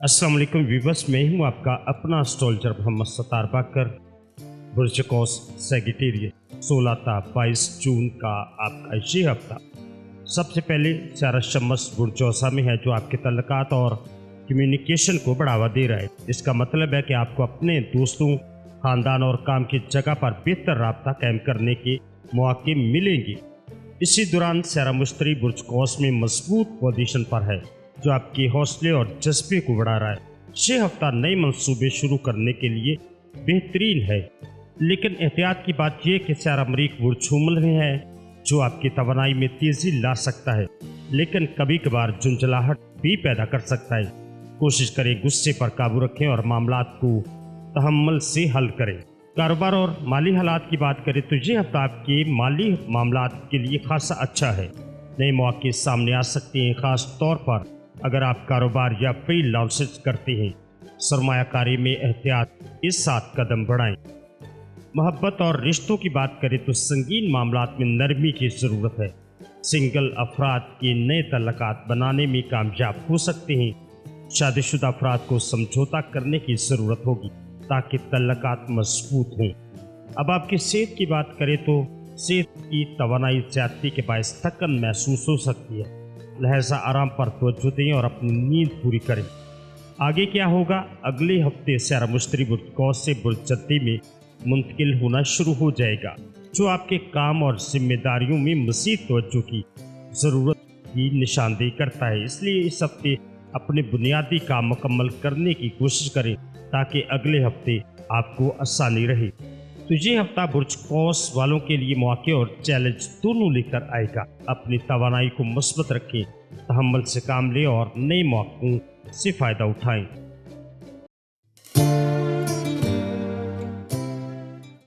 अस्सलाम वालेकुम व्यूवर्स, मैं हूं आपका अपना एस्ट्रोलॉजर मोहम्मद सत्तार बाकर। बुर्ज कौस सेगिटेरियस 16 था 22 जून का आपका ये हफ्ता। सबसे पहले सारा शम्स बुर्जौसा में है, जो आपके तल्लुकात और कम्युनिकेशन को बढ़ावा दे रहा है। इसका मतलब है कि आपको अपने दोस्तों, ख़ानदान और काम की जगह पर बेहतर राब्ता कायम करने के मौके मिलेंगे। इसी दौरान सारा मुश्तरी बुर्ज कौस में मजबूत पोजीशन पर है, जो आपके हौसले और जज्बे को बढ़ा रहा है। ये हफ्ता नए मंसूबे शुरू करने के लिए बेहतरीन है, लेकिन एहतियात की बात यह कि सारा मरीख बुर्ज हुमल में है, जो आपकी तवानाई में तेजी ला सकता है, लेकिन कभी कभार झुंझलाहट भी पैदा कर सकता है। कोशिश करें गुस्से पर काबू रखें और मामलात को तहम्मुल से हल करें। कारोबार और माली हालात की बात करें तो ये हफ्ता आपके माली मामलात के लिए खासा अच्छा है। नए मौके सामने आ सकते हैं, खास तौर पर अगर आप कारोबार या फ्रीलांसिंग करते हैं। सरमायाकारी में एहतियात के साथ कदम बढ़ाएं। मोहब्बत और रिश्तों की बात करें तो संगीन मामलात में नरमी की ज़रूरत है। सिंगल अफराद के नए तल्लुकात बनाने में कामयाब हो सकते हैं। शादीशुदा अफराद को समझौता करने की ज़रूरत होगी ताकि तल्लुकात मजबूत हों। अब आपकी सेहत की बात करें तो सेहत की तवानाई ज़्यादती के बायस थकन महसूस हो सकती है, लिहाजा आराम पर तवज्जो दें और अपनी नींद पूरी करें। आगे क्या होगा? अगले हफ्ते सारा मुश्तरी बुर्ज कौस से बुर्ज जद्दी में मुंतकिल होना शुरू हो जाएगा, जो आपके काम और जिम्मेदारियों में मज़ीद तवज्जो की ज़रूरत की निशानदेही करता है। इसलिए इस हफ्ते अपने बुनियादी काम मुकम्मल करने की कोशिश करें ताकि अगले हफ्ते आपको आसानी रहे। तो ये हफ्ता बुर्ज कौस वालों के लिए मौके और चैलेंज दोनों लेकर आएगा। अपनी तवानाई को मस्बत रखें, तहम्मुल से काम लें और नए मौक़ों से फ़ायदा उठाएं।